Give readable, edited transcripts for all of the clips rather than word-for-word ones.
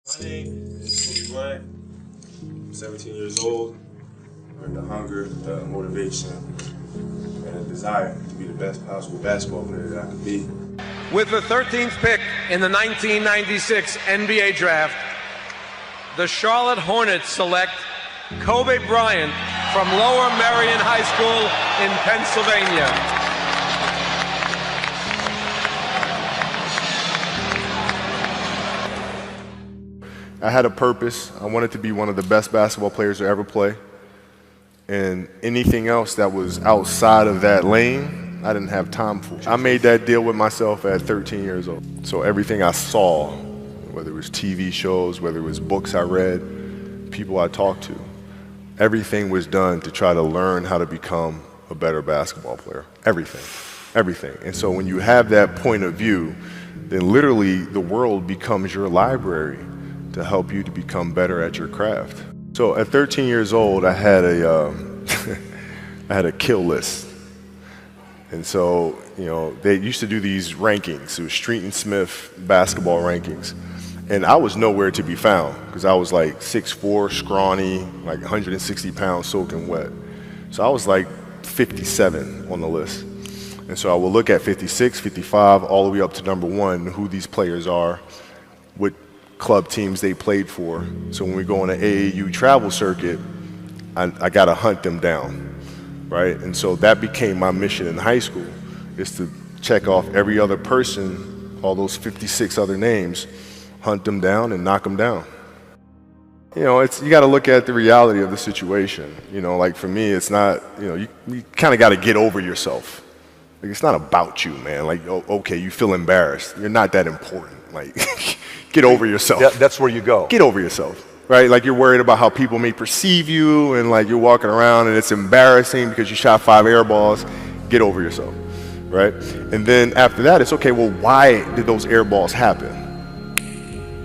My name is Kobe Bryant. I'm 17 years old. With the hunger, the motivation, and the desire to be the best possible basketball player that I could be. With the 13th pick in the 1996 NBA Draft, the Charlotte Hornets select Kobe Bryant from Lower Merion High School in Pennsylvania. I had a purpose. I wanted to be one of the best basketball players to ever play. And anything else that was outside of that lane, I didn't have time for. I made that deal with myself at 13 years old. So everything I saw, whether it was TV shows, whether it was books I read, people I talked to, everything was done to try to learn how to become a better basketball player. Everything, everything. And so when you have that point of view, then literally the world becomes your library to help you to become better at your craft. So at 13 years old, I had a I had a kill list. And so, you know, they used to do these rankings. It was Street and Smith basketball rankings. And I was nowhere to be found because I was like 6'4", scrawny, like 160 pounds soaking wet. So I was like 57 on the list. And so I will look at 56, 55, all the way up to number 1, who these players are, what club teams they played for. So when we go on an AAU travel circuit, I got to hunt them down, right? And so that became my mission in high school, is to check off every other person, all those 56 other names, hunt them down and knock them down. You know, you got to look at the reality of the situation. You know, like for me, it's not, you know, you kind of got to get over yourself. Like, it's not about you, man. Like, oh, okay, you feel embarrassed. You're not that important. Like, get over yourself. That's where you go. Get over yourself, right? Like, you're worried about how people may perceive you, and like you're walking around and it's embarrassing because you shot 5 air balls. Get over yourself, right? And then after that, it's okay, well, why did those air balls happen?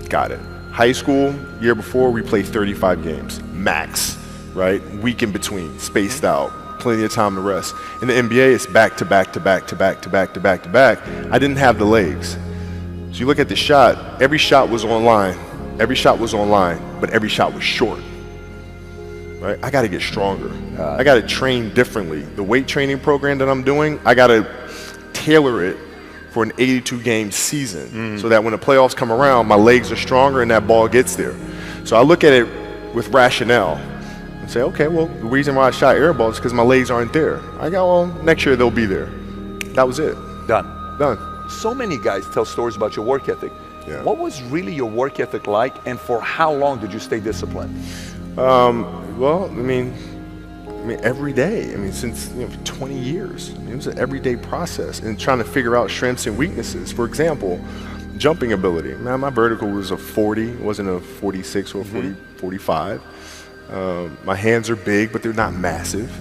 Got it. High school, year before, we played 35 games, max, right? Week in between, spaced out. Plenty of time to rest. In the NBA, it's back to back to back to back to back to back to back. I didn't have the legs. So you look at the shot, every shot was online. Every shot was online, but every shot was short. Right? I got to get stronger. I got to train differently. The weight training program that I'm doing, I got to tailor it for an 82-game season so that when the playoffs come around, my legs are stronger and that ball gets there. So I look at it with rationale. And say, okay, well, the reason why I shot air balls is because my legs aren't there. I go, well, next year they'll be there. That was it. Done. So many guys tell stories about your work ethic. Yeah. What was really your work ethic like, and for how long did you stay disciplined? Well, I mean, every day. I mean, since 20 years. I mean, it was an everyday process and trying to figure out strengths and weaknesses. For example, jumping ability. Man, my vertical was a 40, it wasn't a 46 or a 45. My hands are big, but they're not massive,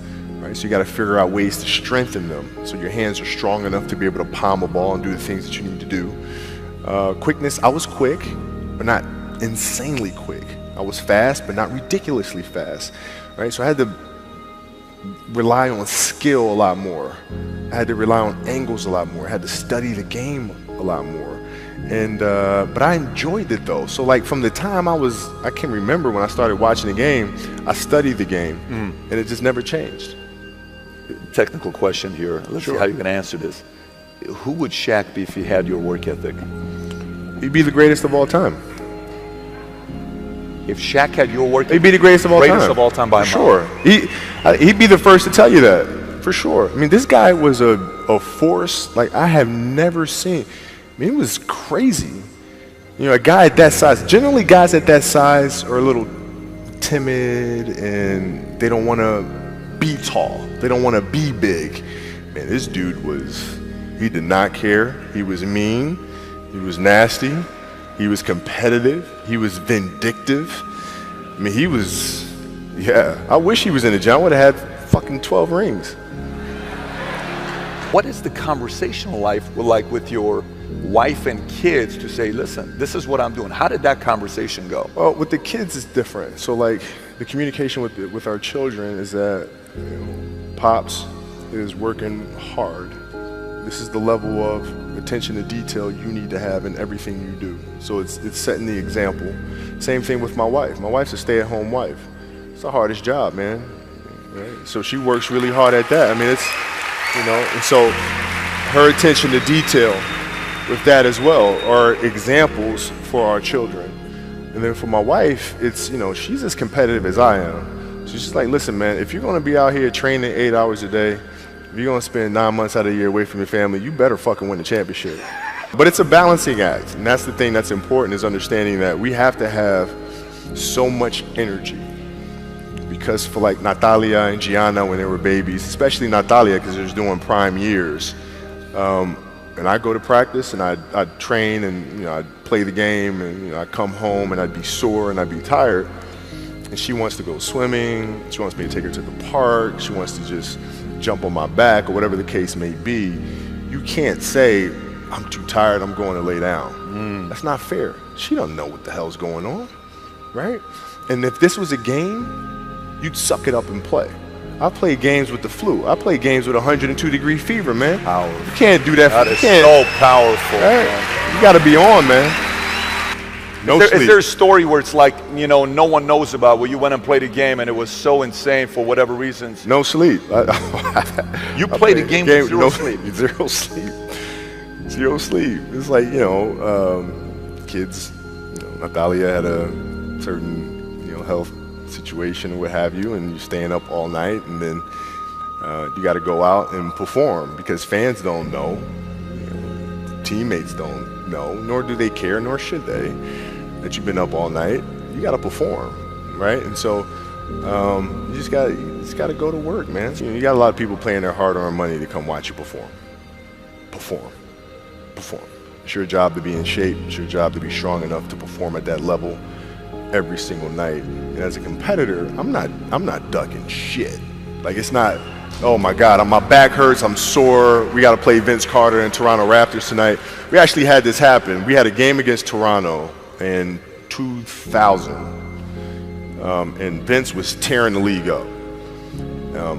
right? So you got to figure out ways to strengthen them so your hands are strong enough to be able to palm a ball and do the things that you need to do. Quickness, I was quick, but not insanely quick. I was fast, but not ridiculously fast, right? So I had to rely on skill a lot more. I had to rely on angles a lot more. I had to study the game a lot more. And but I enjoyed it though. So like from the time I can remember when I started watching the game, I studied the game, and it just never changed. Technical question here. Let's see how you can answer this. Who would Shaq be if he had your work ethic? He'd be the greatest of all time. If Shaq had your work ethic, he'd be the greatest of all time. Greatest of all time by a mile. Sure. He'd be the first to tell you that, for sure. I mean, this guy was a force like I have never seen. I mean, it was crazy. You know, a guy at that size, generally guys at that size are a little timid and they don't want to be tall. They don't want to be big. Man, this dude he did not care. He was mean. He was nasty. He was competitive. He was vindictive. I mean, I wish he was in the gym. I would have had fucking 12 rings. What is the conversational life like with your wife and kids to say, listen, this is what I'm doing? How did that conversation go? Well, with the kids, it's different. So like the communication with our children is that Pops is working hard. This is the level of attention to detail you need to have in everything you do. So it's setting the example, Same thing with my wife. My wife's a stay-at-home wife. It's the hardest job, man. Right? So she works really hard at that. I mean, it's, you know, and so her attention to detail with that as well are examples for our children. And then for my wife, it's, you know, she's as competitive as I am. She's just like, listen, man, if you're going to be out here training 8 hours a day, if you're going to spend 9 months out of the year away from your family, you better fucking win the championship. But it's a balancing act, and that's the thing that's important, is understanding that we have to have so much energy. Because for like Natalia and Gianna when they were babies, especially Natalia because they're doing prime years, and I go to practice and I'd train and, you know, I'd play the game and, you know, I'd come home and I'd be sore and I'd be tired. And she wants to go swimming, she wants me to take her to the park, she wants to just jump on my back or whatever the case may be. You can't say, I'm too tired, I'm going to lay down. That's not fair. She don't know what the hell's going on, right? And if this was a game, you'd suck it up and play. I play games with the flu. I play games with 102-degree fever, man. Powerful. You can't do that. That is so powerful. Right? Man. You got to be on, man. No sleep. Is there a story where it's like, you know, no one knows about, where you went and played a game and it was so insane for whatever reasons? No sleep. You played a game with zero sleep. Zero sleep. Zero sleep. It's like, you know, kids, you know, Natalia had a certain, you know, health situation or what have you, and you're staying up all night, and then you got to go out and perform because fans don't know, you know, teammates don't know, nor do they care, nor should they, that you've been up all night. You got to perform, right? And so you just got to go to work, man. You got a lot of people paying their hard-earned money to come watch you perform. Perform. It's your job to be in shape. It's your job to be strong enough to perform at that level every single night. And as a competitor, I'm not ducking shit. Like, it's not, oh my God, my back hurts, I'm sore, we got to play Vince Carter and Toronto Raptors tonight. We actually had this happen. We had a game against Toronto in 2000, and Vince was tearing the league up.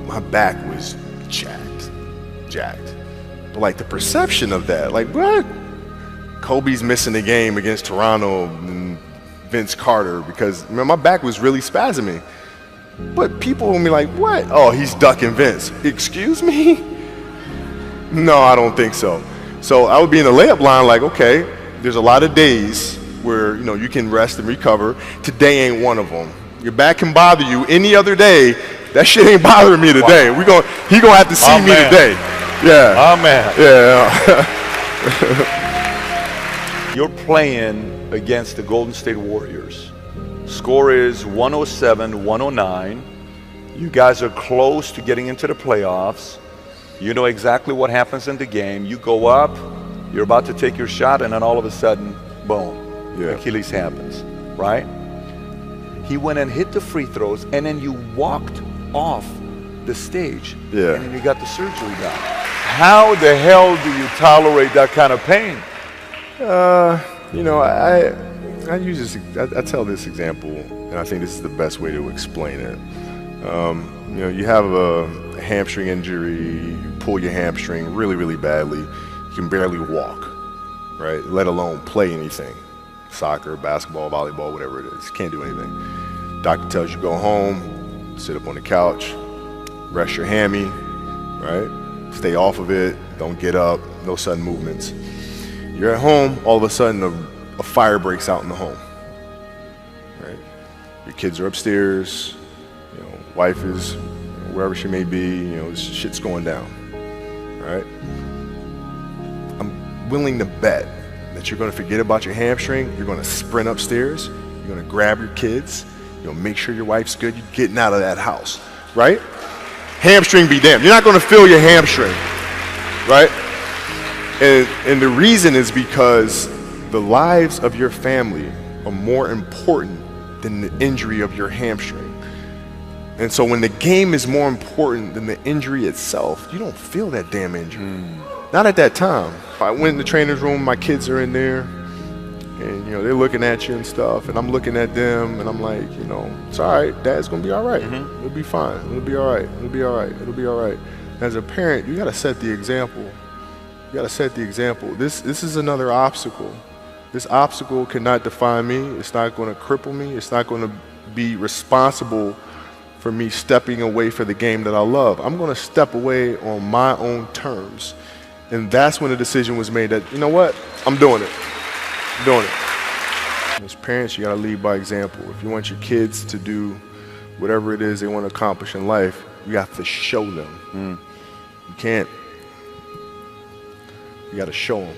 My back was jacked. But like the perception of that, like, what? Kobe's missing the game against Toronto and Vince Carter because, man, my back was really spasming. But people will be like, what? Oh, he's ducking Vince. Excuse me? No, I don't think so. So I would be in the layup line like, okay, there's a lot of days where, you know, you can rest and recover. Today ain't one of them. Your back can bother you any other day. That shit ain't bothering me today. Wow. He gonna have to see me today. Yeah. Amen. Yeah. You're playing against the Golden State Warriors. Score is 107-109. You guys are close to getting into the playoffs. You know exactly what happens in the game. You go up, you're about to take your shot, and then all of a sudden, boom, Achilles happens, right? He went and hit the free throws, and then you walked off the stage, and then you got the surgery done. How the hell do you tolerate that kind of pain? You know, I use this. I tell this example, and I think this is the best way to explain it. You know, you have a hamstring injury, you pull your hamstring really, really badly. You can barely walk, right? Let alone play anything. Soccer, basketball, volleyball, whatever it is. Can't do anything. Doctor tells you go home, sit up on the couch, rest your hammy, right? Stay off of it, don't get up, no sudden movements. You're at home, all of a sudden a fire breaks out in the home, right? Your kids are upstairs, you know, wife is wherever she may be, you know, shit's going down, right? I'm willing to bet that you're gonna forget about your hamstring, you're gonna sprint upstairs, you're gonna grab your kids, you know, make sure your wife's good, you're getting out of that house, right? Hamstring be damned. You're not gonna feel your hamstring, right? And the reason is because the lives of your family are more important than the injury of your hamstring. And so when the game is more important than the injury itself, you don't feel that damn injury. Not at that time. I went in the trainer's room, my kids are in there, and, you know, they're looking at you and stuff, and I'm looking at them, and I'm like, you know, it's all right, Dad's gonna be all right. It'll be fine, it'll be all right, it'll be all right, it'll be all right. As a parent, you gotta set the example. You gotta set the example. This is another obstacle. This obstacle cannot define me. It's not going to cripple me. It's not going to be responsible for me stepping away for the game that I love. I'm going to step away on my own terms. And that's when the decision was made that, you know what, I'm doing it. I'm doing it. As parents, you got to lead by example. If you want your kids to do whatever it is they want to accomplish in life, you have to show them. You can't. You got to show them.